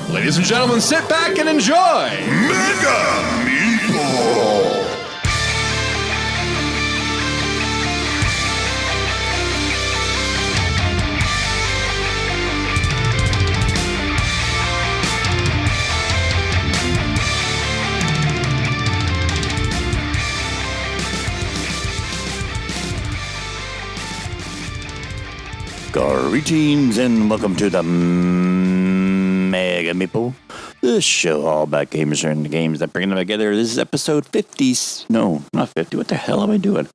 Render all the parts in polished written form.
Ladies and gentlemen, sit back and enjoy Mega Meeple. Greetings and welcome to the Mega Meeple, the show all about gamers and the games that bring them together. This is episode 50. No, not 50. What the hell am I doing?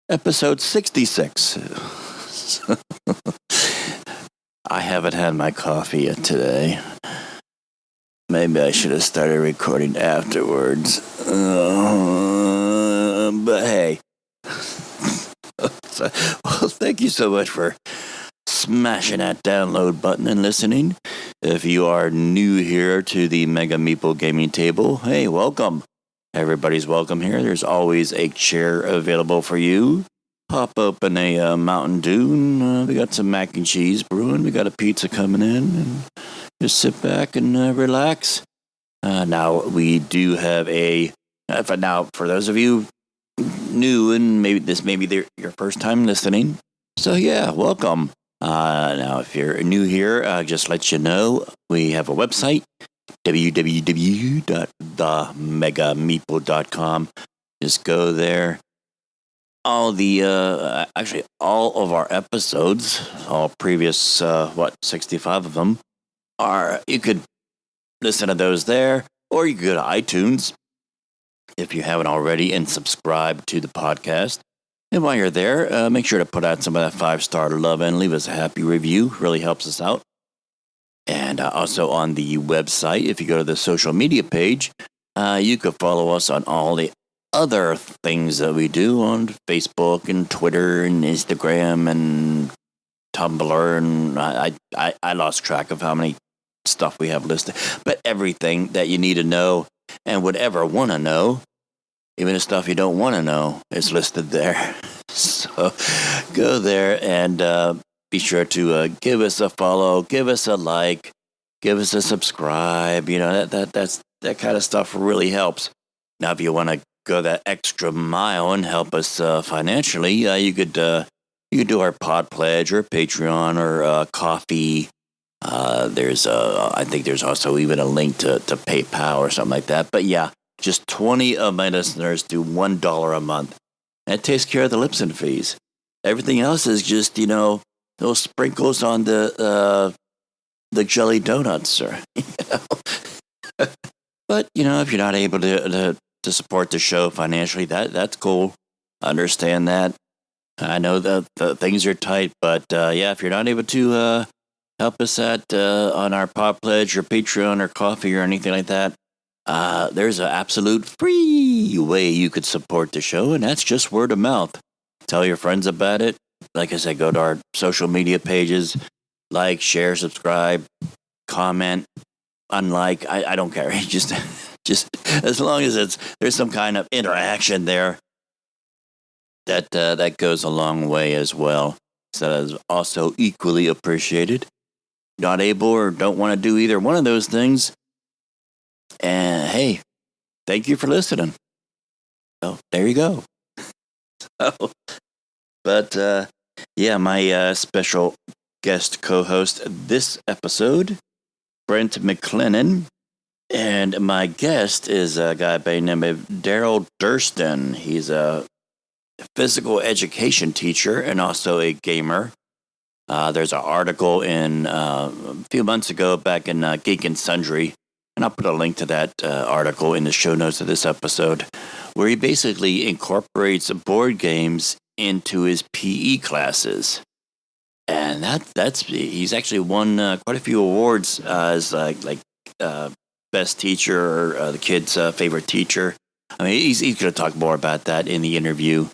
Episode 66. I haven't had my coffee yet today. Maybe I should have started recording afterwards. But hey. Well, thank you so much for smashing that download button and listening. If you are new here to the Mega Meeple gaming table, hey, welcome. Everybody's welcome here. There's always a chair available for you. Pop open a Mountain Dew, and we got some mac and cheese brewing. We got a pizza coming in, and just sit back and relax. Now, we do have for those of you new and maybe this may be your first time listening, so yeah, welcome. Now if you're new here, just let you know we have a website, www.themegameeple.com. Just go there. All of our episodes, all previous 65 of them, you could listen to those there, or you could go to iTunes if you haven't already, and subscribe to the podcast. And while you're there, make sure to put out some of that 5-star love and leave us a happy review. Really helps us out. And also on the website, if you go to the social media page, you could follow us on all the other things that we do on Facebook and Twitter and Instagram and Tumblr. And I lost track of how many stuff we have listed. But everything that you need to know and would ever want to know, even the stuff you don't want to know, is listed there. So go there and be sure to give us a follow, give us a like, give us a subscribe. You know, that kind of stuff really helps. Now, if you want to go that extra mile and help us financially, you could do our Pod Pledge or Patreon or Coffee. I think there's also even a link to PayPal or something like that. But yeah, just 20 of my listeners do $1 a month. That takes care of the Lipson fees. Everything else is just, those sprinkles on the jelly donuts, sir. But, if you're not able to support the show financially, that's cool. I understand that. I know that the things are tight, but yeah, if you're not able to help us on our Pod Pledge or Patreon or Coffee or anything like that, there's an absolute free way you could support the show, and that's just word of mouth. Tell your friends about it. Like I said, go to our social media pages, like, share, subscribe, comment, unlike. I don't care. Just as long as there's some kind of interaction there, that goes a long way as well. So that is also equally appreciated. Not able or don't want to do either one of those things, and hey, thank you for listening. So there you go. Yeah, my special guest co-host this episode, Brent McLennan, and my guest is a guy by the name of Daryl Durston. He's a physical education teacher and also a gamer. There's an article a few months ago back in Geek and Sundry, and I'll put a link to that article in the show notes of this episode, where he basically incorporates board games into his PE classes. And he's actually won quite a few awards as best teacher or the kid's favorite teacher. I mean, he's going to talk more about that in the interview.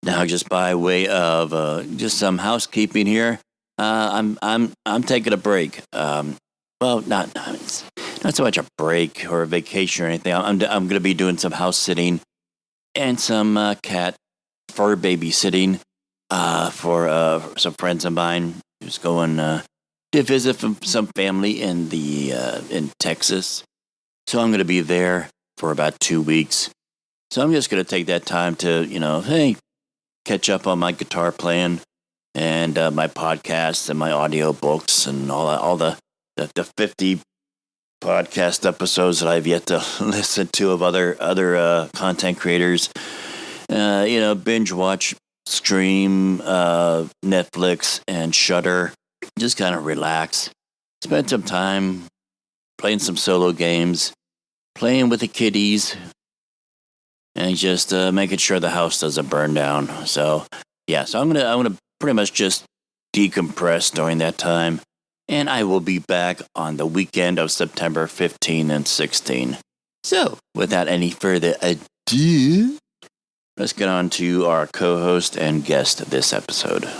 Now, just by way of just some housekeeping here, I'm taking a break. Well, not so much a break or a vacation or anything. I'm going to be doing some house sitting and some cat fur babysitting for some friends of mine who's going to visit some family in Texas. So I'm going to be there for about 2 weeks. So I'm just going to take that time to, hey, catch up on my guitar playing and my podcasts and my audio books and all the 50 podcast episodes that I've yet to listen to of other content creators. Binge watch, stream, Netflix and Shudder. Just kind of relax. Spend some time playing some solo games, playing with the kiddies, and just making sure the house doesn't burn down. So I'm gonna pretty much just decompress during that time, and I will be back on the weekend of September 15 and 16. So, without any further ado, let's get on to our co-host and guest this episode.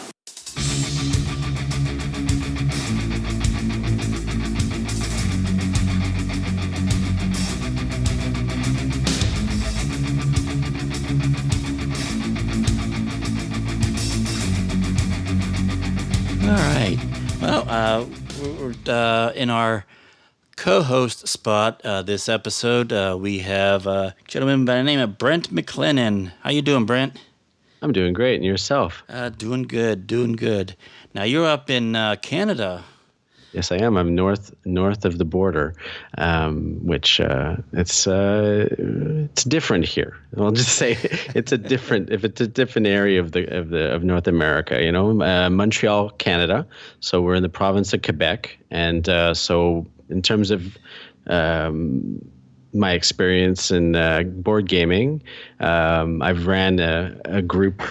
All right. Well, we're in our co-host spot this episode. We have a gentleman by the name of Brent McLennan. How you doing, Brent? I'm doing great. And yourself? Doing good. Now, you're up in Canada. Yes, I am. I'm north of the border, which it's different here. I'll just say it's a different area of North America. Montreal, Canada. So we're in the province of Quebec, and so in terms of my experience in board gaming, I've ran a group.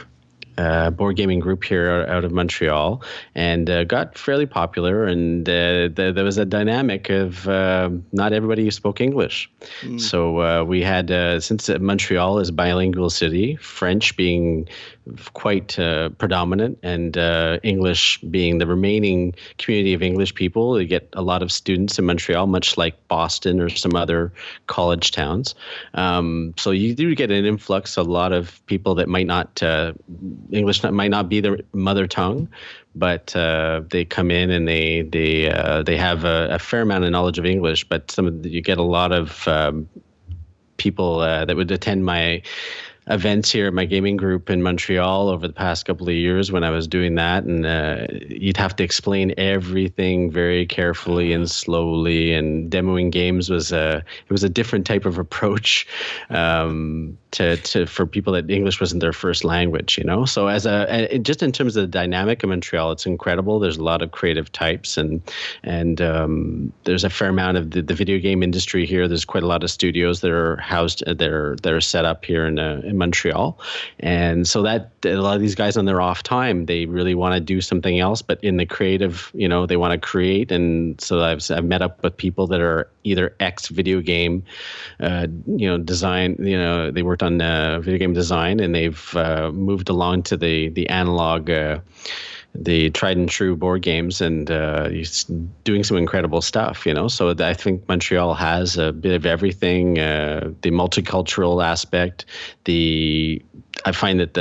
Board gaming group here out of Montreal, and got fairly popular. And there was a dynamic of not everybody spoke English. So we had, since Montreal is a bilingual city, French being quite predominant, and English being the remaining community of English people. You get a lot of students in Montreal, much like Boston or some other college towns. So you do get an influx, a lot of people that might not English might not be their mother tongue, but they come in and they have a fair amount of knowledge of English. But you get a lot of people that would attend my events here at my gaming group in Montreal over the past couple of years when I was doing that, and you'd have to explain everything very carefully and slowly, and demoing games was a different type of approach for people that English wasn't their first language, So just in terms of the dynamic of Montreal, it's incredible. There's a lot of creative types, and there's a fair amount of the video game industry here. There's quite a lot of studios that are housed, that are set up here in Montreal, and so that a lot of these guys on their off time, they really want to do something else, but in the creative, they want to create. And so I've met up with people that are either ex video game, design. They worked on video game design, and they've moved along to the analog. The tried and true board games, and he's doing some incredible stuff, So I think Montreal has a bit of everything, the multicultural aspect. I find that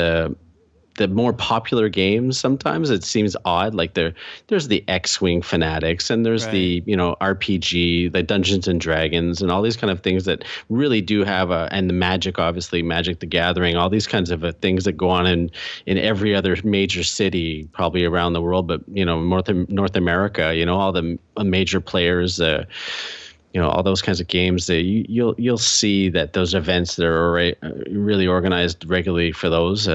the more popular games, sometimes it seems odd. Like there's the X-Wing fanatics, and there's the RPG, the Dungeons and Dragons, and all these kind of things that really do have and the Magic, obviously, Magic the Gathering, all these kinds of things that go on in every other major city, probably around the world. But North America, all the major players. All those kinds of games, you'll see that those events that are really organized regularly for those,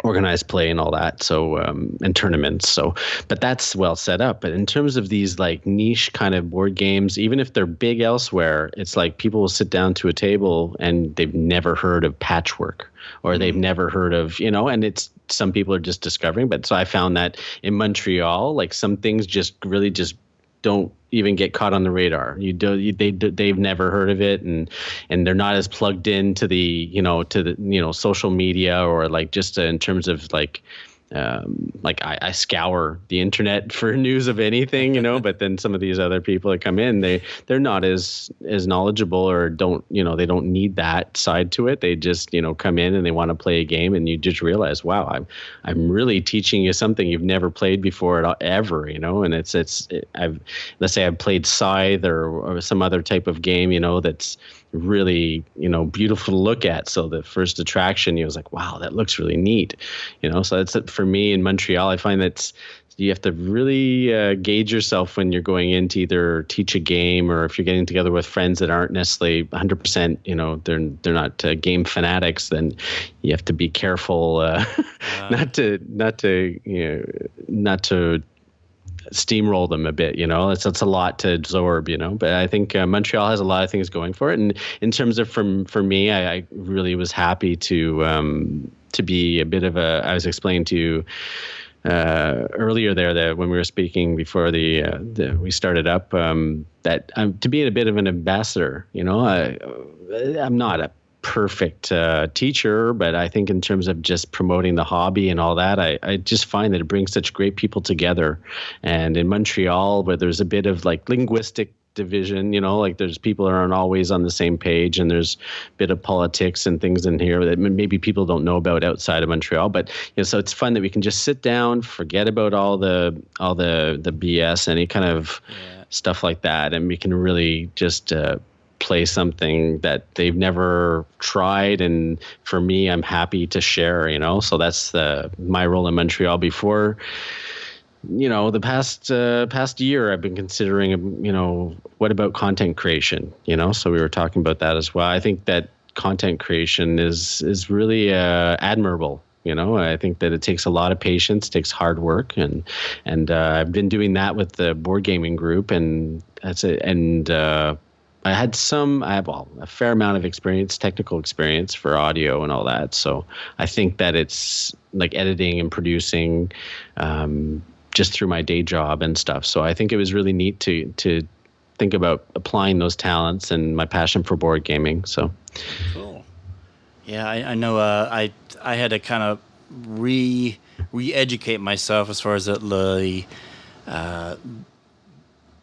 organized play and all that. So, and tournaments. So, but that's well set up. But in terms of these like niche kind of board games, even if they're big elsewhere, it's like people will sit down to a table and they've never heard of Patchwork, or they've never heard of, and it's, some people are just discovering. But so I found that in Montreal, like some things just really just don't even get caught on the radar. They've never heard of it, and they're not as plugged into the social media, or like just in terms of like like I scour the internet for news of anything, but then some of these other people that come in, they're not as knowledgeable, or don't, they don't need that side to it. They just, come in and they want to play a game, and you just realize, wow, I'm really teaching you something you've never played before ever, and let's say I've played Scythe or some other type of game, that's really, beautiful to look at. So the first attraction, was like, wow, that looks really neat, so that's it for me in Montreal. I find that you have to really gauge yourself when you're going in to either teach a game, or if you're getting together with friends that aren't necessarily 100%, they're not game fanatics, then you have to be careful not to steamroll them a bit, it's a lot to absorb, but I think Montreal has a lot of things going for it. And in terms of for me, I really was happy to be a bit of I was explaining to you earlier there that when we were speaking before we started up, that to be a bit of an ambassador, I'm not a perfect teacher, but I think in terms of just promoting the hobby and all that, I just find that it brings such great people together. And in Montreal, where there's a bit of like linguistic division, like there's people that aren't always on the same page, and there's a bit of politics and things in here that maybe people don't know about outside of Montreal. But so it's fun that we can just sit down, forget about all the BS, any kind of stuff like that, and we can really just play something that they've never tried. And for me, I'm happy to share, so that's my role in Montreal. Before, the past year, I've been considering, what about content creation, so we were talking about that as well. I think that content creation is really admirable. I think that it takes a lot of patience, takes hard work, and I've been doing that with the board gaming group, and that's it. And I have a fair amount of experience, technical experience for audio and all that. So I think that it's like editing and producing just through my day job and stuff. So I think it was really neat to think about applying those talents and my passion for board gaming. So cool. Yeah, I know. I had to kind of re-educate myself as far as the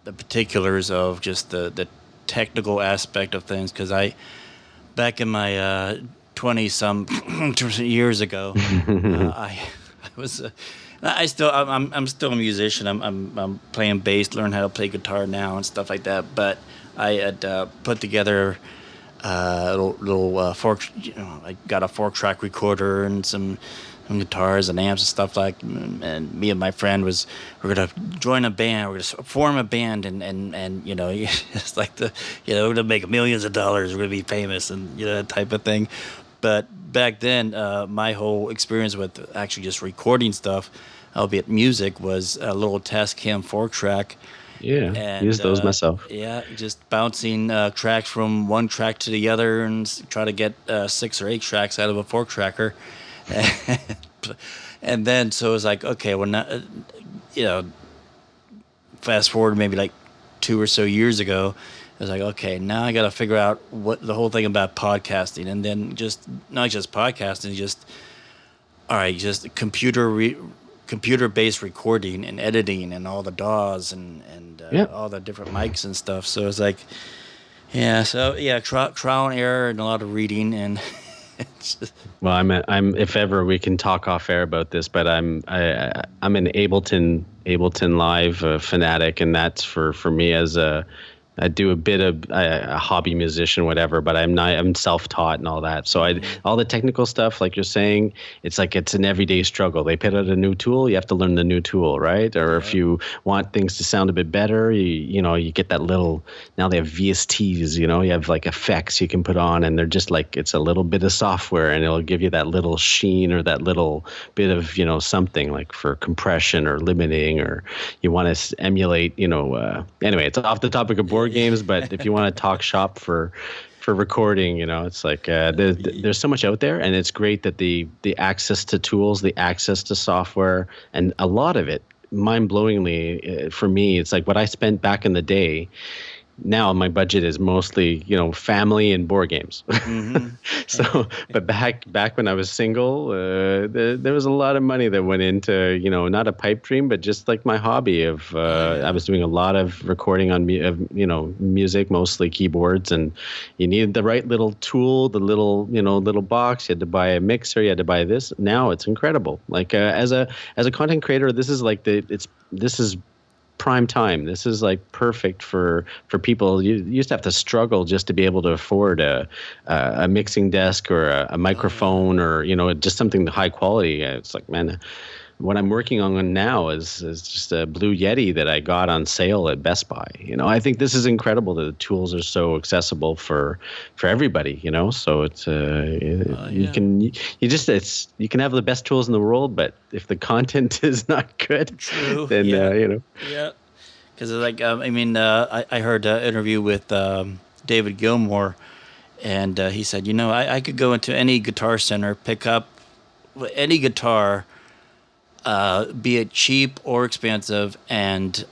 particulars of just the technical aspect of things, because back in my 20-some years ago, I'm still a musician. I'm playing bass, learn how to play guitar now and stuff like that. But I had put together little fork. I got a 4-track recorder and some guitars and amps and stuff like. And me and my friend we're gonna join a band. We're gonna form a band and it's like we're gonna make millions of dollars. We're gonna be famous and that type of thing. But back then, my whole experience with actually just recording stuff, albeit music, was a little Tascam 4-track. Yeah, and use those myself. Yeah, just bouncing tracks from one track to the other and try to get 6 or 8 tracks out of a 4-tracker. And then, so it was like, okay, well, now, fast forward maybe like 2 or so years ago, I was like, okay, now I got to figure out what the whole thing about podcasting, and then just not just podcasting, just computer-based recording and editing and all the DAWs and all the different mics and stuff. So it's like, trial and error and a lot of reading and. Well, I'm. If ever we can talk off air about this, but I'm an Ableton Live fanatic, and that's for me as I do a bit of a hobby musician, whatever, but I'm self-taught and all that. So all the technical stuff, like you're saying, it's like it's an everyday struggle. They put out a new tool, you have to learn the new tool, right? Or if you want things to sound a bit better, you get that little. Now they have VSTs, you have like effects you can put on, and they're just like it's a little bit of software, and it'll give you that little sheen or that little bit of something like for compression or limiting, or you want to emulate. Anyway, it's off the topic of board games, but if you want to talk shop for recording, it's like there's so much out there, and it's great that the access to tools, the access to software, and a lot of it, mind-blowingly for me, it's like what I spent back in the day now my budget is mostly, family and board games. Mm-hmm. So, but back when I was single, there was a lot of money that went into, not a pipe dream, but just like my hobby of, I was doing a lot of recording on, music, mostly keyboards, and you needed the right little tool, the little box. You had to buy a mixer. You had to buy this. Now it's incredible. Like as a content creator, this is like this is prime time. This is like perfect for people. You used to have to struggle just to be able to afford a mixing desk or a microphone or just something high quality. It's like, man, what I'm working on now is just a Blue Yeti that I got on sale at Best Buy. I think this is incredible that the tools are so accessible for everybody. So it's you can have the best tools in the world, but if the content is not good, True. then Yeah, because I heard an interview with David Gilmour, and he said, I could go into any Guitar Center, pick up any guitar, be it cheap or expensive, and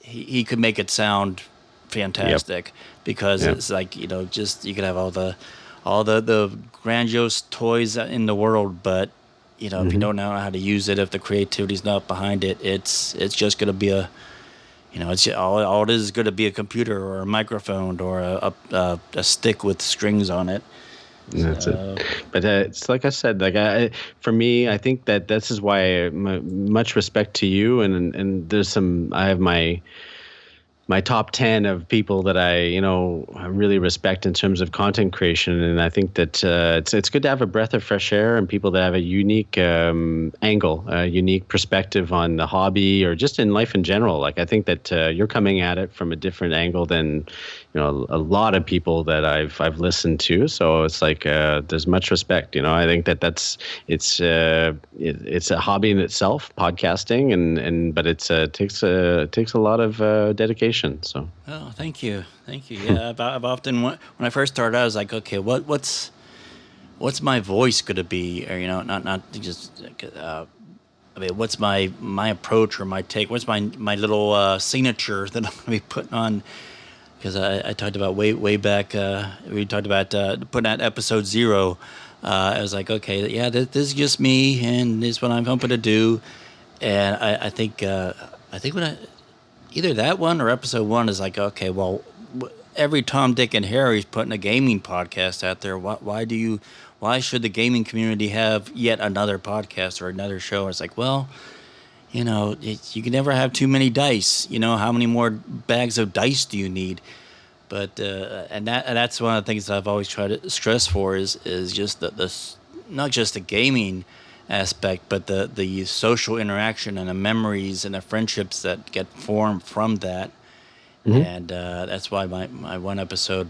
he could make it sound fantastic. Because it's like just you could have all the grandiose toys in the world, but if you don't know how to use it, if the creativity's not behind it, it's just going to be it's all it is going to be a computer or a microphone or a stick with strings on it. That's it. But it's like I said, for me, I think that this is why much respect to you, and there's I have my top 10 of people that I really respect in terms of content creation, and I think that it's good to have a breath of fresh air and people that have a unique angle, a unique perspective on the hobby or just in life in general. Like I think that you're coming at it from a different angle than a lot of people that I've listened to. So it's like there's much respect. I think that it's a hobby in itself, podcasting, but it takes a lot of dedication. So. Oh, thank you. Yeah, I've often when I first started, I was like, okay, what's my voice going to be, or not just. What's my approach or my take? What's my little signature that I'm going to be putting on? Because I talked about way back. We talked about putting out episode 0. I was like, okay, yeah, this is just me, and this is what I'm hoping to do. And I think when either that one or episode 1 is like, okay, well, every Tom, Dick, and Harry's putting a gaming podcast out there. Why should the gaming community have yet another podcast or another show? It's like, well, you can never have too many dice. How many more bags of dice do you need? But and that's one of the things that I've always tried to stress for is just the not just the gaming aspect, but the social interaction and the memories and the friendships that get formed from that. Mm-hmm. And that's why my one episode,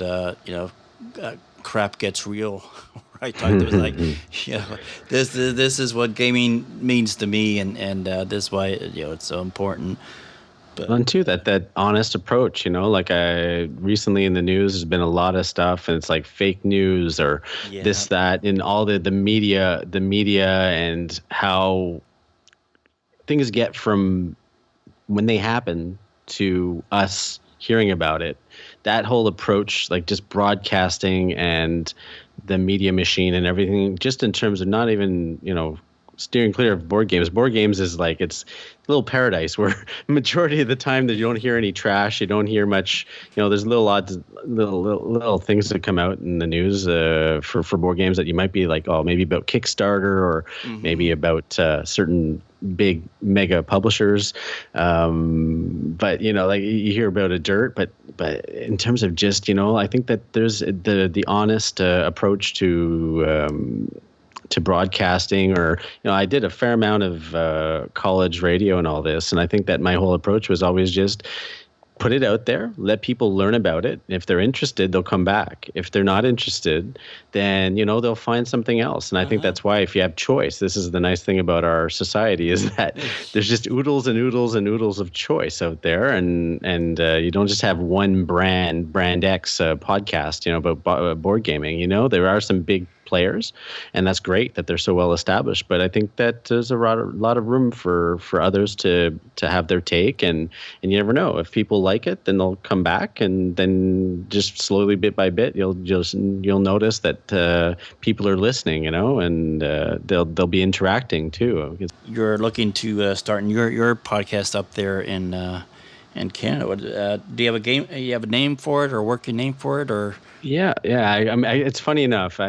crap gets real. I talked. It was like, this is what gaming means to me, and this is why it's so important. But, and too, that honest approach, like recently in the news, there's been a lot of stuff, and it's like fake news or this, that, and all the media, and how things get from when they happen to us hearing about it. That whole approach, like just broadcasting and the media machine and everything, just in terms of not even, steering clear of board games. Board games is like, it's a little paradise where majority of the time that you don't hear any trash, you don't hear much, there's little things that come out in the news for board games that you might be like, oh, maybe about Kickstarter or maybe about certain big mega publishers. But, like you hear about a dirt, but in terms of just, I think that there's the honest approach to broadcasting, or I did a fair amount of college radio and all this, and I think that my whole approach was always just put it out there, let people learn about it. If they're interested, they'll come back. If they're not interested, then they'll find something else. And I think that's why, if you have choice, this is the nice thing about our society, is that there's just oodles and oodles and oodles of choice out there, and you don't just have one brand X podcast about board gaming. There are some big players, and that's great that they're so well established. But I think that there's a lot of room for others to have their take, and you never know, if people like it, then they'll come back, and then just slowly, bit by bit, you'll notice that people are listening, and they'll be interacting too. You're looking to start your podcast up there in Canada. Do you have a game? You have a name for it, or a working name for it, or? Yeah. It's funny enough.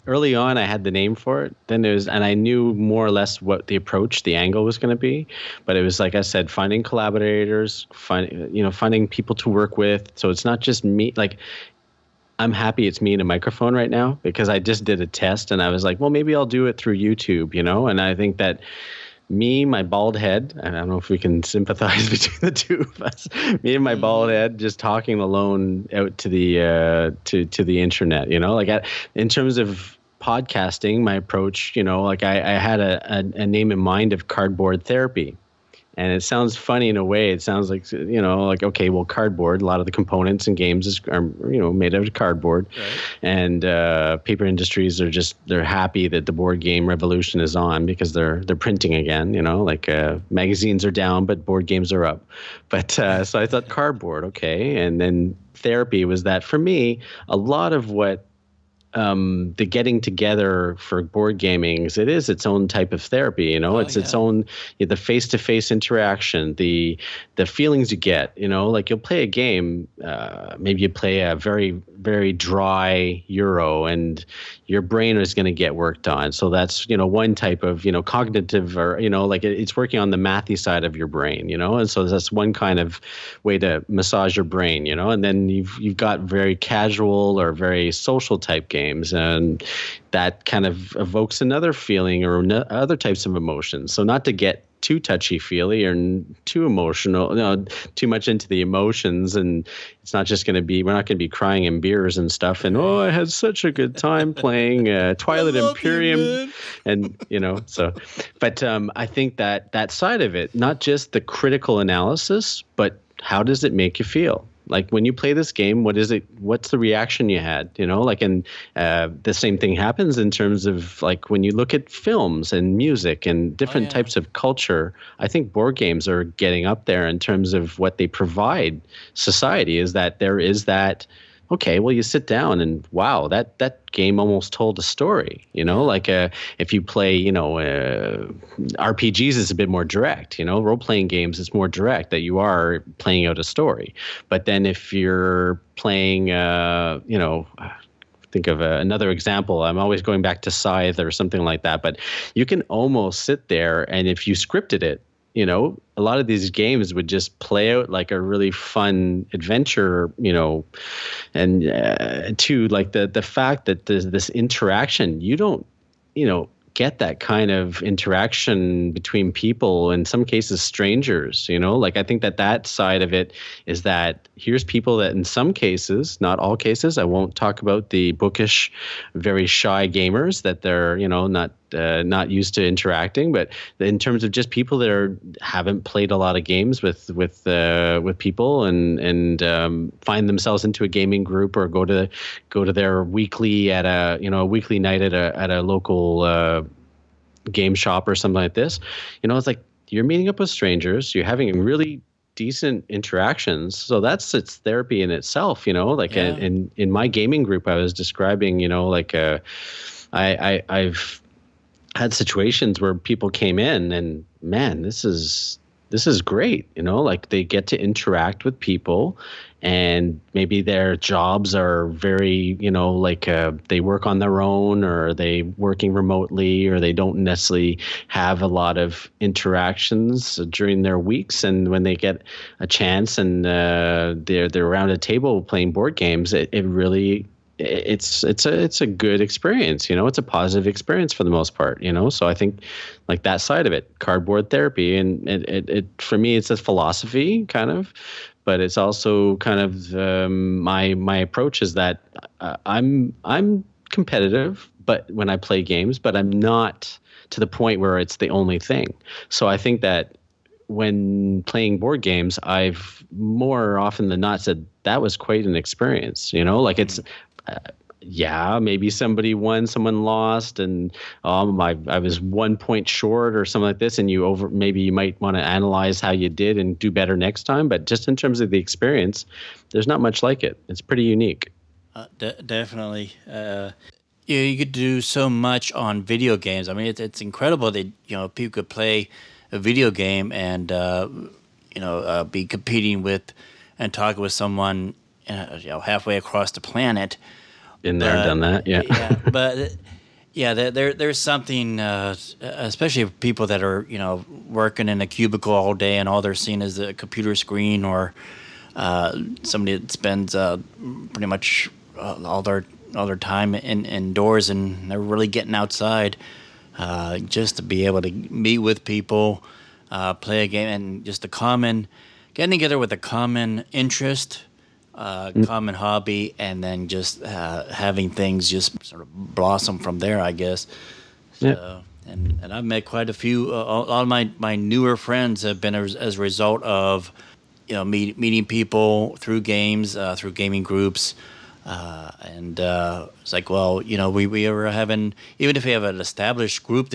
Early on, I had the name for it. Then and I knew more or less what the approach, the angle was going to be. But it was, like I said, finding collaborators, finding people to work with. So it's not just me. Like, I'm happy it's me and a microphone right now, because I just did a test and I was like, well, maybe I'll do it through YouTube, And I think that me, my bald head, and I don't know if we can sympathize between the two of us. Me and my bald head, just talking alone out to the to the internet. In terms of podcasting, my approach, I had a name in mind of cardboard therapy. And it sounds funny in a way. It sounds like, okay, well, cardboard, a lot of the components in games are made out of cardboard. Right. And paper industries they're happy that the board game revolution is on, because they're printing again, magazines are down, but board games are up. But so I thought cardboard, okay. And then therapy was that, for me, a lot of what the getting together for board gaming it is its own type of therapy. Its own, the face-to-face interaction, the feelings you get. Like, you'll play a game, maybe you play a very, very dry Euro, and your brain is going to get worked on. So that's one type of cognitive, or it's working on the mathy side of your brain. And so that's one kind of way to massage your brain. And then you've got very casual or very social type games. And that kind of evokes another feeling or other types of emotions. So not to get too touchy-feely or too emotional, too much into the emotions. And it's not just going to be, we're not going to be crying in beers and stuff. And, I had such a good time playing Twilight Imperium. But I think that side of it, not just the critical analysis, but how does it make you feel? Like, when you play this game, what's the reaction you had? And the same thing happens in terms of, like, when you look at films and music and different types of culture. I think board games are getting up there in terms of what they provide society, is that there is that, okay, well, you sit down and wow, that game almost told a story, if you play, RPGs is a bit more direct, role-playing games is more direct, that you are playing out a story. But then if you're playing, think of another example, I'm always going back to Scythe or something like that, but you can almost sit there, and if you scripted it, a lot of these games would just play out like a really fun adventure, and to like the fact that there's this interaction, you don't, get that kind of interaction between people, in some cases strangers. I think that side of it is that here's people that, in some cases, not all cases, I won't talk about the bookish, very shy gamers that they're not used to interacting, but in terms of just people that haven't played a lot of games with people and find themselves into a gaming group, or go to their weekly at a weekly night at a local game shop or something like this. It's like you're meeting up with strangers, you're having really decent interactions. So it's therapy in itself. In my gaming group, I was describing, I've had situations where people came in and, man, this is great. They get to interact with people, and maybe their jobs are very, they work on their own, or they working remotely, or they don't necessarily have a lot of interactions during their weeks. And when they get a chance and they're around a table playing board games, it really, it's a good experience. It's a positive experience for the most part. So I think, like, that side of it, cardboard therapy, and it for me, it's a philosophy kind of, but it's also kind of my approach is that I'm competitive, but when I play games, but I'm not to the point where it's the only thing. So I think that when playing board games, I've more often than not said that was quite an experience. It's Yeah, maybe somebody won, someone lost, and I was 1 point short or something like this, and maybe you might want to analyze how you did and do better next time. But just in terms of the experience, there's not much like it. It's pretty unique. Definitely. You could do so much on video games. I mean, it's incredible that people could play a video game and be competing with and talking with someone halfway across the planet. Been there, done that. Yeah. Yeah, but there's something, especially people that are working in a cubicle all day and all they're seeing is a computer screen, or somebody that spends pretty much all their time indoors, and they're really getting outside just to be able to meet with people, play a game, and just getting together with a common interest. Common hobby, and then just having things just sort of blossom from there, I guess. So, yeah. And I've met quite a few. All of my newer friends have been as a result of meeting people through games, through gaming groups, and it's like, well, we are having, even if we have an established group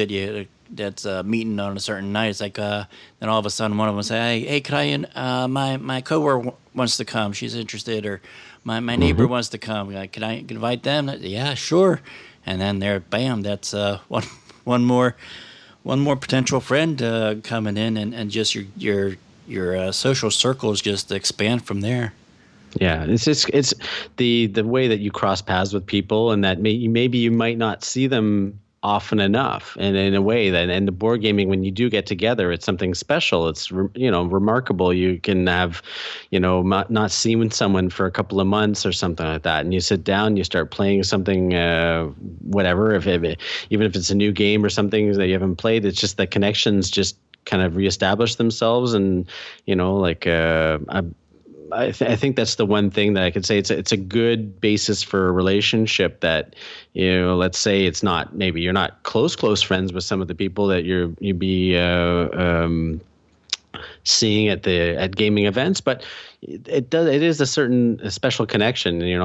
that's meeting on a certain night, it's like then all of a sudden one of them will say, hey, could I my coworker wants to come, she's interested, or my neighbor wants to come, can I invite them? Yeah, sure. And then there, bam, that's one more potential friend coming in, and just your social circles just expand from there. Yeah, it's the way that you cross paths with people, and that maybe you might not see them often enough, and in a way that, and the board gaming, when you do get together, it's something special. It's remarkable. You can have not seen someone for a couple of months or something like that, and you sit down, you start playing something, whatever, even if it's a new game or something that you haven't played, it's just the connections just kind of reestablish themselves, and I think that's the one thing that I could say. It's a good basis for a relationship that, let's say it's not, maybe you're not close friends with some of the people that you'd be seeing at gaming events, but it is a special connection, there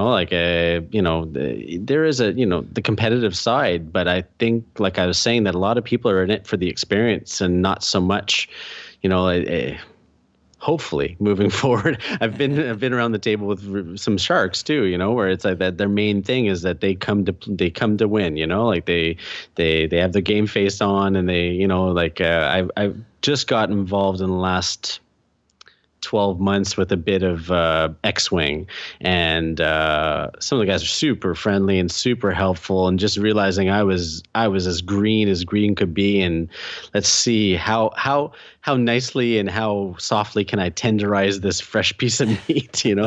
is the competitive side, but I think, like I was saying, that a lot of people are in it for the experience and not so much, hopefully moving forward. I've been around the table with some sharks too, where it's like that their main thing is that they come to win, like they have the game face on, and I've just got involved in the last 12 months with a bit of X-Wing, and some of the guys are super friendly and super helpful, and just realizing I was as green could be, and let's see how nicely and how softly can I tenderize this fresh piece of meat, they're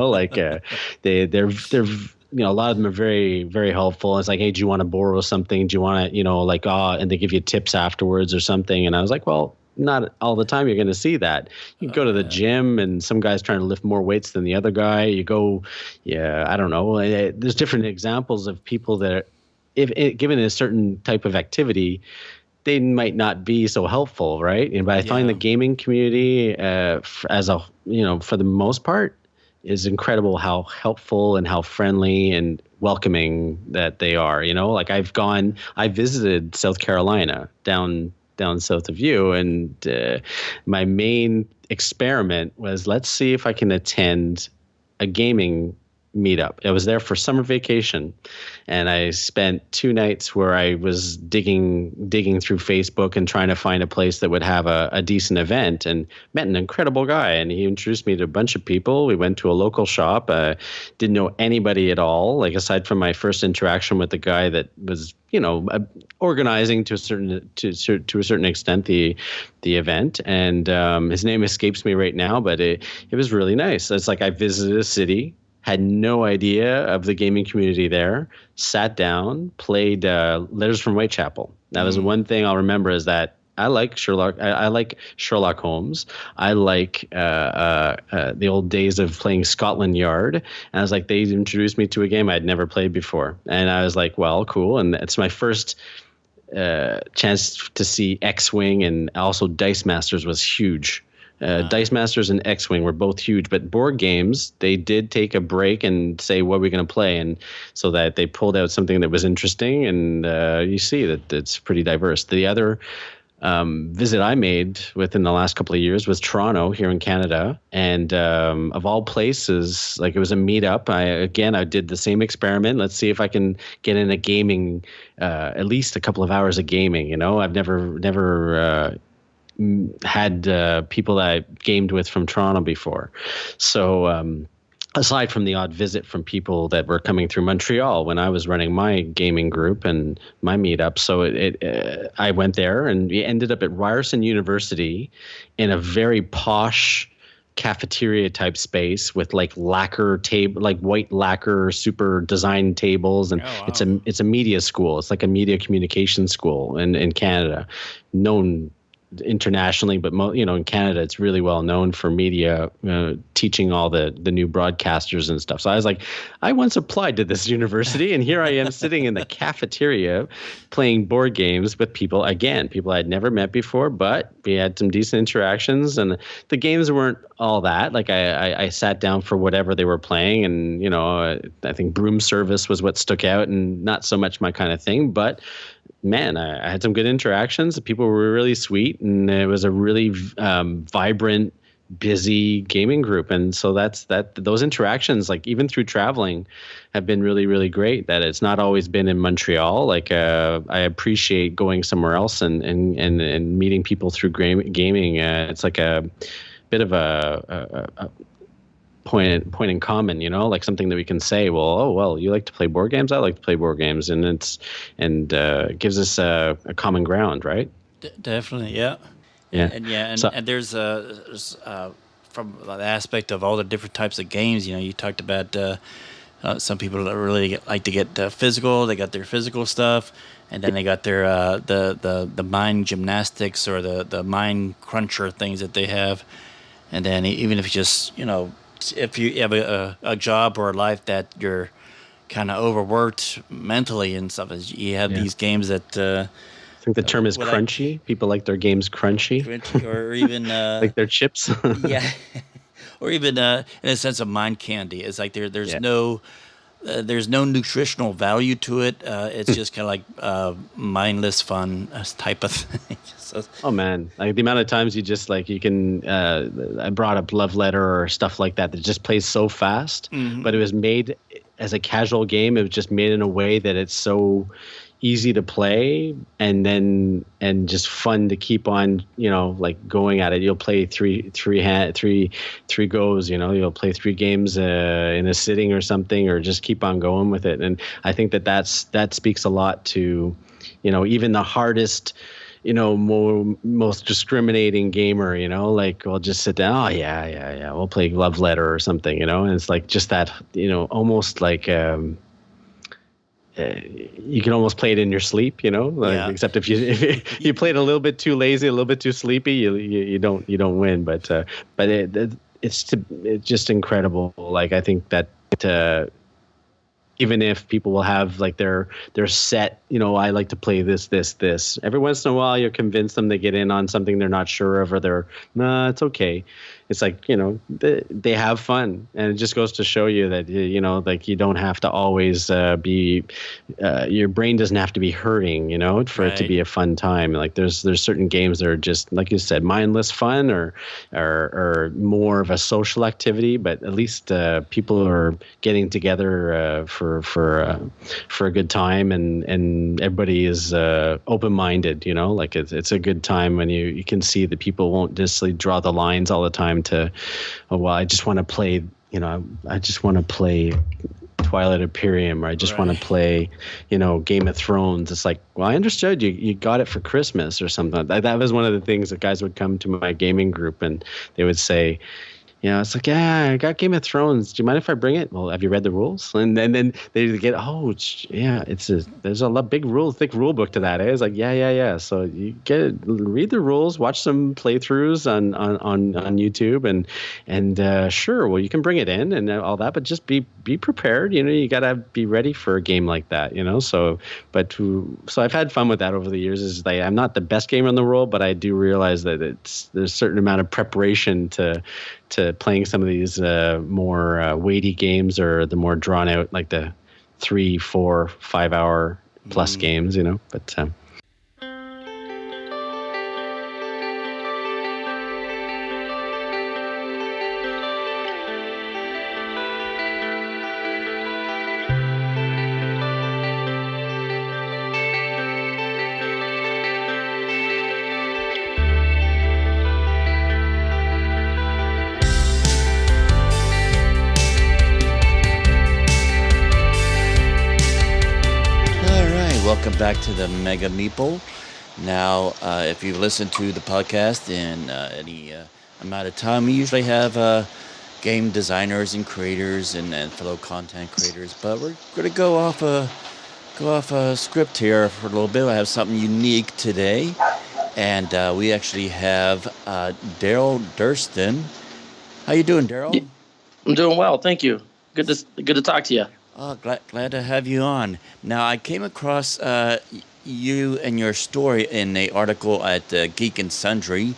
a lot of them are very, very helpful. It's like, hey, do you want to borrow something? Do you want to, and they give you tips afterwards or something. And I was like, well, not all the time you're going to see that. You go to the gym, and some guy's trying to lift more weights than the other guy. You go, I don't know. There's different examples of people that, if given a certain type of activity, they might not be so helpful, right? But I find the gaming community, for the most part, is incredible how helpful and how friendly and welcoming that they are. I visited South Carolina down south of you, and my main experiment was, let's see if I can attend a gaming meetup. I was there for summer vacation, and I spent 2 nights where I was digging through Facebook and trying to find a place that would have a decent event, and met an incredible guy, and he introduced me to a bunch of people. We went to a local shop, didn't know anybody at all, like aside from my first interaction with the guy that was organizing to a certain extent the event, and his name escapes me right now, but it was really nice. It's like I visited a city, had no idea of the gaming community there, sat down, played Letters from Whitechapel. That was the one thing I'll remember, is that I like Sherlock. I like Sherlock Holmes. I like the old days of playing Scotland Yard. And I was like, they introduced me to a game I'd never played before. And I was like, well, cool. And it's my first chance to see X-Wing, and also Dice Masters was huge. Dice Masters and X-Wing were both huge, but board games, they did take a break and say, what are we going to play? And so that they pulled out something that was interesting, and you see that it's pretty diverse. The other visit I made within the last couple of years was Toronto here in Canada. And of all places, like it was a meetup. I did the same experiment. Let's see if I can get in a gaming, at least a couple of hours of gaming. You know, I've never had people that I gamed with from Toronto before. So aside from the odd visit from people that were coming through Montreal when I was running my gaming group and my meetup. So I went there, and we ended up at Ryerson University in a very posh cafeteria type space with like lacquer table, like white lacquer, super designed tables. And it's a media school. It's like a media communication school in Canada, known internationally, but in Canada it's really well known for media, teaching all the new broadcasters and stuff. So I was like, I once applied to this university, and here I am sitting in the cafeteria playing board games with people I'd never met before, but we had some decent interactions, and the games weren't all that. Like I sat down for whatever they were playing, and I think Broom Service was what stuck out, and not so much my kind of thing, but man, I had some good interactions. The people were really sweet, and it was a really vibrant, busy gaming group. And so those interactions, like even through traveling, have been really, really great. That it's not always been in Montreal. Like I appreciate going somewhere else and meeting people through gaming. It's like a bit of a point in common, like something that we can say, well, you like to play board games, I like to play board games, and it gives us a common ground, right? Definitely, yeah. And there's from the aspect of all the different types of games, you talked about some people that really like to get physical. They got their physical stuff, and then they got their the mind gymnastics or the mind cruncher things that they have. And then even if you just if you have a job or a life that you're kind of overworked mentally and stuff, you have these games that I think the term is crunchy. People like their games crunchy, or even like their chips. Yeah, or even in a sense of mind candy. It's like there's no nutritional value to it. It's just kind of like mindless fun type of thing. So, oh man, like the amount of times you can. I brought up Love Letter or stuff like that just plays so fast, but it was made as a casual game. It was just made in a way that it's so easy to play and just fun to keep on, like going at it. You'll play three goes, you'll play 3 games in a sitting or something, or just keep on going with it. And I think that speaks a lot to, even the hardest, most discriminating gamer, like we'll just sit down. Oh yeah. We'll play Love Letter or something, and it's like just that, almost like, you can almost play it in your sleep, except if you play it a little bit too lazy, a little bit too sleepy, you don't win. But it's just incredible. Like I think that even if people will have like their set, I like to play this. Every once in a while, you convince them to get in on something they're not sure of, or it's okay. It's like, they have fun, and it just goes to show you that, like you don't have to always be, your brain doesn't have to be hurting, for it to be a fun time. Like there's certain games that are just, like you said, mindless fun or more of a social activity, but at least people are getting together for a good time, and everybody is open-minded, like it's a good time when you can see that people won't necessarily draw the lines all the time to, I just want to play, I just want to play Twilight Imperium, or I just want to play, Game of Thrones. It's like, well, I understood you got it for Christmas or something. That was one of the things that guys would come to my gaming group and they would say, It's like, yeah, I got Game of Thrones. Do you mind if I bring it? Well, have you read the rules? And then they get, yeah, there's a thick rule book to that. Eh? It's like, yeah. So you read the rules, watch some playthroughs on YouTube, and sure, well, you can bring it in and all that, but just be prepared. You gotta be ready for a game like that. So I've had fun with that over the years. Is like I'm not the best gamer in the world, but I do realize that there's a certain amount of preparation to playing some of these more weighty games, or the more drawn out, like the 3, 4, 5 hour plus games, but welcome back to the Mega Meeple. Now, if you've listened to the podcast in any amount of time, we usually have game designers and creators and fellow content creators, but we're going to go off a script here for a little bit. I have something unique today, and we actually have Daryl Durston. How you doing, Daryl? I'm doing well, thank you. Good to talk to you. Oh, glad to have you on. Now, I came across you and your story in an article at Geek and Sundry,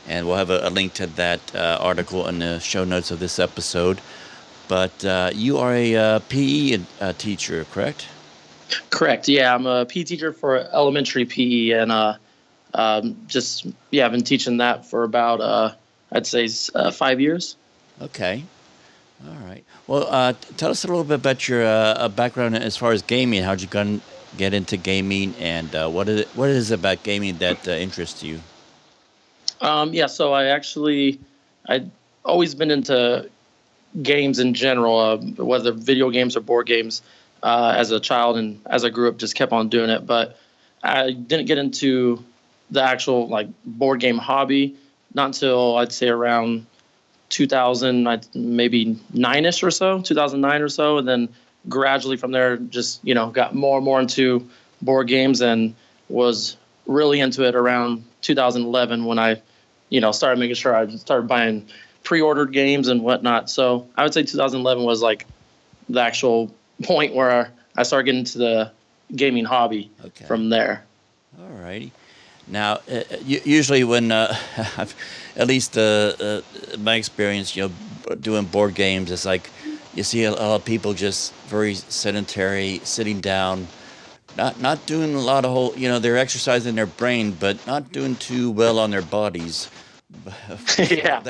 and we'll have a link to that article in the show notes of this episode. But you are a PE teacher, correct? Correct. Yeah, I'm a PE teacher for elementary PE, and I've been teaching that for about I'd say 5 years. Okay. All right. Well, tell us a little bit about your background as far as gaming. How'd you get into gaming, and what is it about gaming that interests you? So I'd always been into games in general, whether video games or board games, as a child, and as I grew up, just kept on doing it. But I didn't get into the actual board game hobby not until I'd say around 2000, maybe 2009 or so, and then gradually from there, just got more and more into board games, and was really into it around 2011 when I, started making sure I started buying pre-ordered games and whatnot. So I would say 2011 was like the actual point where I started getting into the gaming hobby. From there. All righty. Now, usually when, at least my experience, doing board games, it's like you see a lot of people just very sedentary, sitting down, not doing a lot of they're exercising their brain, but not doing too well on their bodies. Yeah.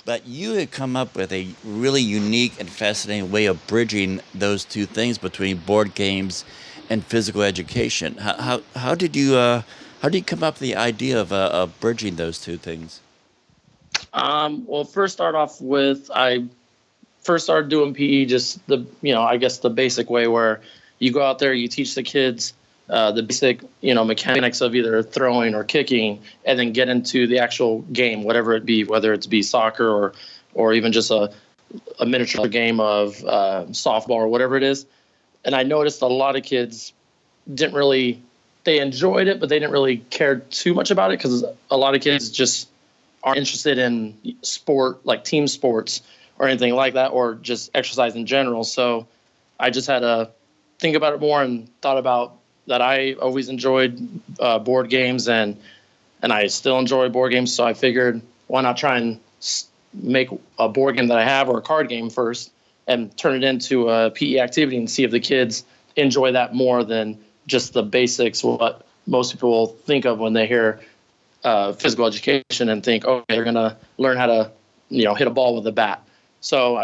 But you had come up with a really unique and fascinating way of bridging those two things between board games and physical education. How did you come up with the idea of bridging those two things? First start off with, I first started doing PE just the basic way where you go out there, you teach the kids the basic, mechanics of either throwing or kicking, and then get into the actual game, whatever it be, whether it's be soccer or even just a miniature game of softball or whatever it is. And I noticed a lot of kids they enjoyed it, but they didn't really care too much about it, because a lot of kids just aren't interested in sport, like team sports or anything like that, or just exercise in general. So I just had to think about it more and thought about that I always enjoyed board games, and I still enjoy board games. So I figured, why not try and make a board game that I have, or a card game first, and turn it into a PE activity and see if the kids enjoy that more than just the basics, what most people think of when they hear physical education and think, oh, they're going to learn how to, hit a ball with a bat. So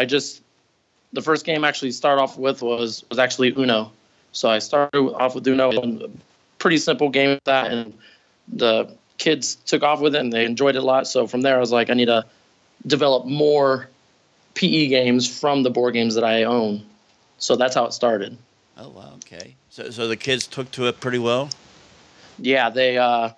the first game actually start off with was actually Uno. So I started off with Uno, a pretty simple game with that, and the kids took off with it and they enjoyed it a lot. So from there, I was like, I need to develop more PE games from the board games that I own. So that's how it started. Oh, wow. Okay. So the kids took to it pretty well? Yeah, they, I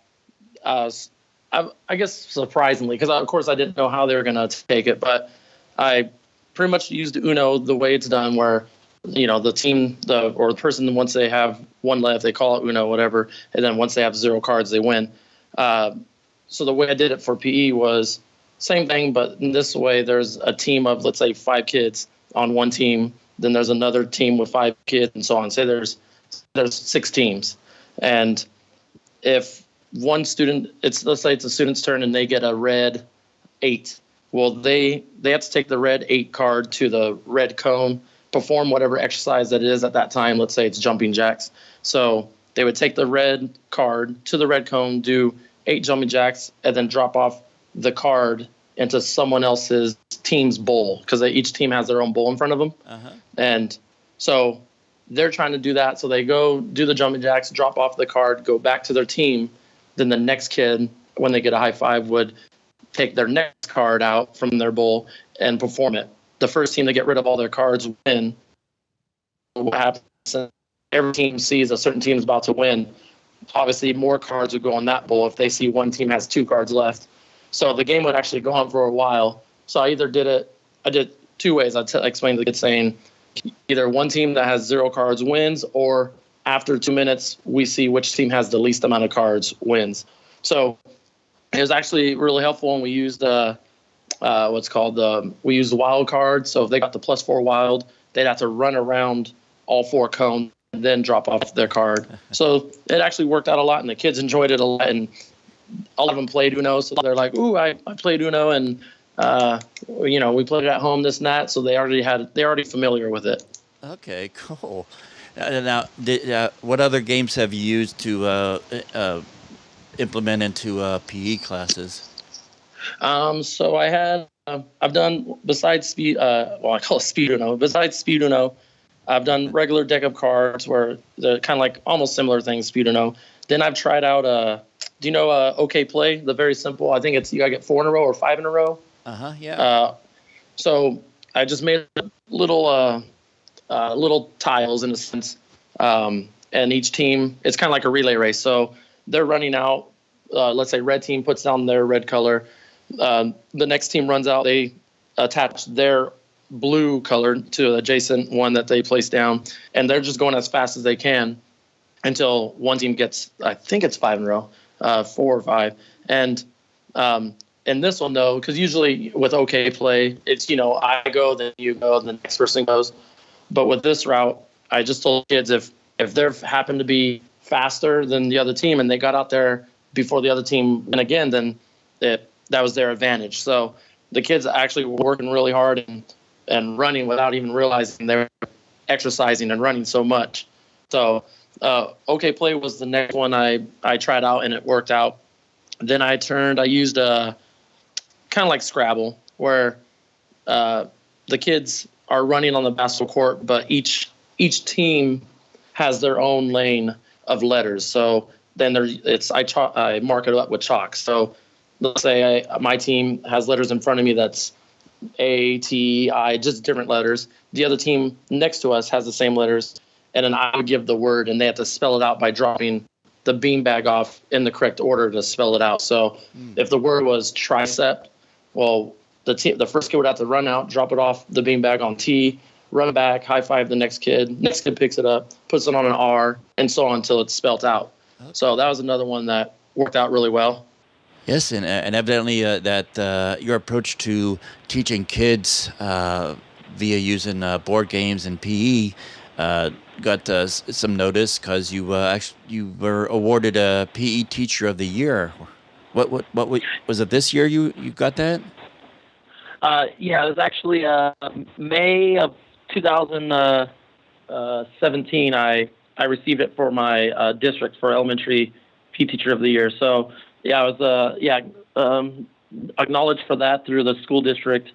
I guess surprisingly, because of course I didn't know how they were going to take it, but I pretty much used Uno the way it's done, where the team, or the person, once they have one left, they call it Uno, whatever, and then once they have 0 cards, they win. So the way I did it for PE was same thing, but in this way, there's a team of, let's say, 5 kids on one team. Then there's another team with 5 kids, and so on. Say there's 6 teams, and if one student, let's say it's a student's turn, and they get a red 8. Well, they have to take the red 8 card to the red cone, perform whatever exercise that it is at that time. Let's say it's jumping jacks. So they would take the red card to the red cone, do 8 jumping jacks, and then drop off the card into someone else's team's bowl, because each team has their own bowl in front of them. Uh-huh. And so they're trying to do that. So they go do the jumping jacks, drop off the card, go back to their team. Then the next kid, when they get a high five, would take their next card out from their bowl and perform it. The first team to get rid of all their cards win. What happens? Every team sees a certain team is about to win. Obviously, more cards would go on that bowl if they see one team has 2 cards left. So the game would actually go on for a while. So I did 2 ways. I explained to the kids, saying either one team that has 0 cards wins, or after 2 minutes, we see which team has the least amount of cards wins. So it was actually really helpful when we used we used wild cards. So if they got the +4 wild, they'd have to run around all 4 cones and then drop off their card. So it actually worked out a lot, and the kids enjoyed it a lot. And all of them played Uno, so they're like, "Ooh, I played Uno, and we played it at home, this and that." So they're already familiar with it. Okay, cool. Now, what other games have you used to implement into PE classes? So I've done, besides speed, I call it speed Uno. Besides speed Uno, I've done regular deck of cards, where they're kind of like almost similar things, speed Uno. Then I've tried out do you know OK Play? The very simple. I think it's you gotta get 4 in a row or 5 in a row. Yeah. So I just made little tiles in a sense, and each team, it's kind of like a relay race. So they're running out. Let's say red team puts down their red color. The next team runs out. They attach their blue color to the adjacent one that they place down, and they're just going as fast as they can until one team gets, I think it's 5 in a row, 4 or 5. And this one, though, because usually with OK Play, it's, I go, then you go, then the next person goes. But with this route, I just told kids if they happen to be faster than the other team and they got out there before the other team went again, then that was their advantage. So the kids actually were working really hard and running without even realizing they were exercising and running so much. So OK Play was the next one I tried out, and it worked out. Then I used kind of like Scrabble, where the kids are running on the basketball court, but each team has their own lane of letters. So then I mark it up with chalk. So let's say my team has letters in front of me that's A, T, I, just different letters. The other team next to us has the same letters, and then I would give the word, and they have to spell it out by dropping the beanbag off in the correct order to spell it out. So if the word was tricep, well, the first kid would have to run out, drop it off the beanbag on T, run back, high five the next kid. Next kid picks it up, puts it on an R, and so on until it's spelt out. Okay. So that was another one that worked out really well. Yes, and evidently that your approach to teaching kids via using board games and PE got some notice, because you were awarded a PE Teacher of the Year. What was it this year you got that? Yeah, it was actually May of 2017. I received it for my district for elementary PE Teacher of the Year. So yeah, I was acknowledged for that through the school district,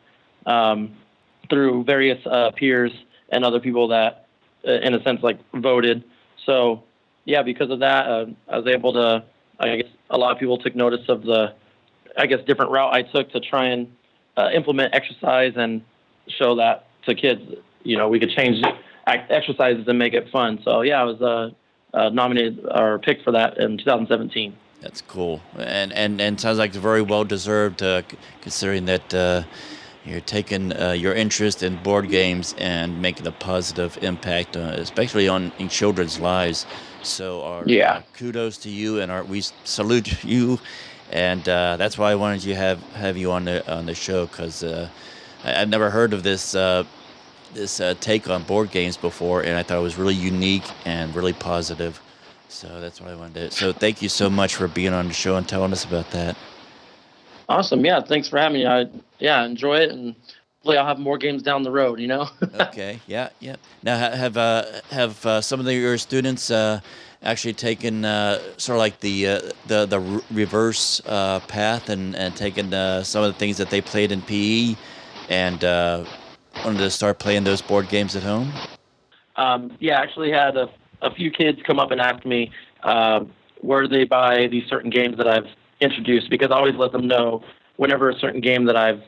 through various peers and other people that, in a sense, like voted. So yeah, because of that, I was able to. I guess a lot of people took notice of the, different route I took to try and implement exercise and show that to kids. We could change exercises and make it fun. So yeah, I was nominated or picked for that in 2017. That's cool, and sounds like it's very well deserved, considering that you're taking your interest in board games and making a positive impact, especially in children's lives. So, Yeah. kudos to you, and we salute you, and that's why I wanted to have you on the show, because I've never heard of this take on board games before, and I thought it was really unique and really positive. So that's what I wanted to. So thank you so much for being on the show and telling us about that. Awesome. Yeah. Thanks for having me. Enjoy it, and hopefully I'll have more games down the road. Okay. Yeah. Yeah. Now, have some of your students actually taken sort of like the reverse path and taken some of the things that they played in PE and wanted to start playing those board games at home? Yeah, I actually had a few kids come up and ask me where they buy these certain games that I've introduced, because I always let them know whenever a certain game that I've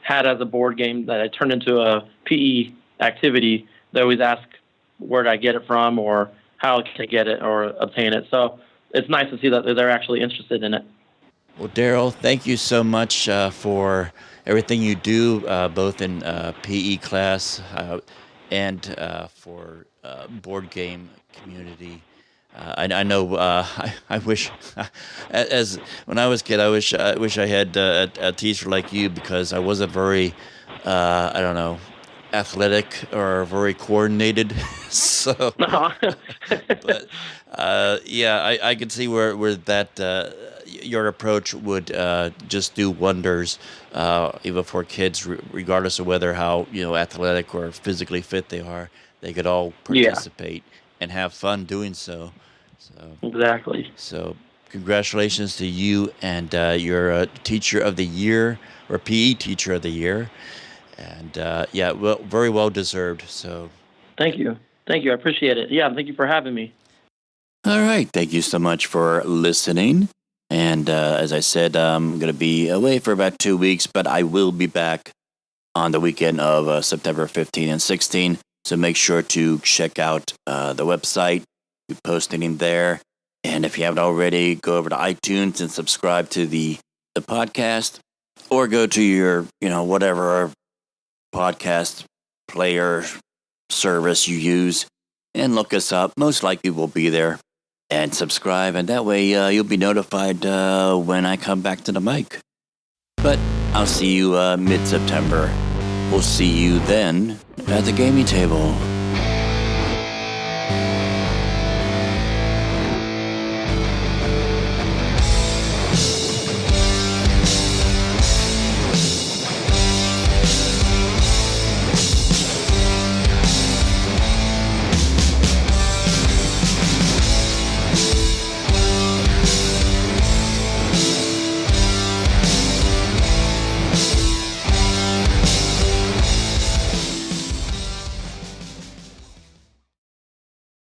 had as a board game that I turned into a PE activity, they always ask where did I get it from or how can I get it or obtain it. So it's nice to see that they're actually interested in it. Well, Daryl, thank you so much for everything you do, both in PE class and for board game community. I know. I wish, as when I was a kid, I wish I had a teacher like you, because I wasn't very, I don't know, athletic or very coordinated. So, but yeah, I could see where that your approach would just do wonders, even for kids, regardless of whether how athletic or physically fit they are. They could all participate and have fun doing so. So exactly. So congratulations to you, and you're teacher of the year, or PE teacher of the year, and well, very well deserved. So thank you. I appreciate it. Yeah, thank you for having me. All right, thank you so much for listening. And as I said, I'm going to be away for about 2 weeks, but I will be back on the weekend of September 15 and 16. So make sure to check out the website. We're posting there. And if you haven't already, go over to iTunes and subscribe to the podcast, or go to your, whatever podcast player service you use and look us up. Most likely we'll be there, and subscribe. And that way you'll be notified when I come back to the mic. But I'll see you mid-September. We'll see you then at the gaming table.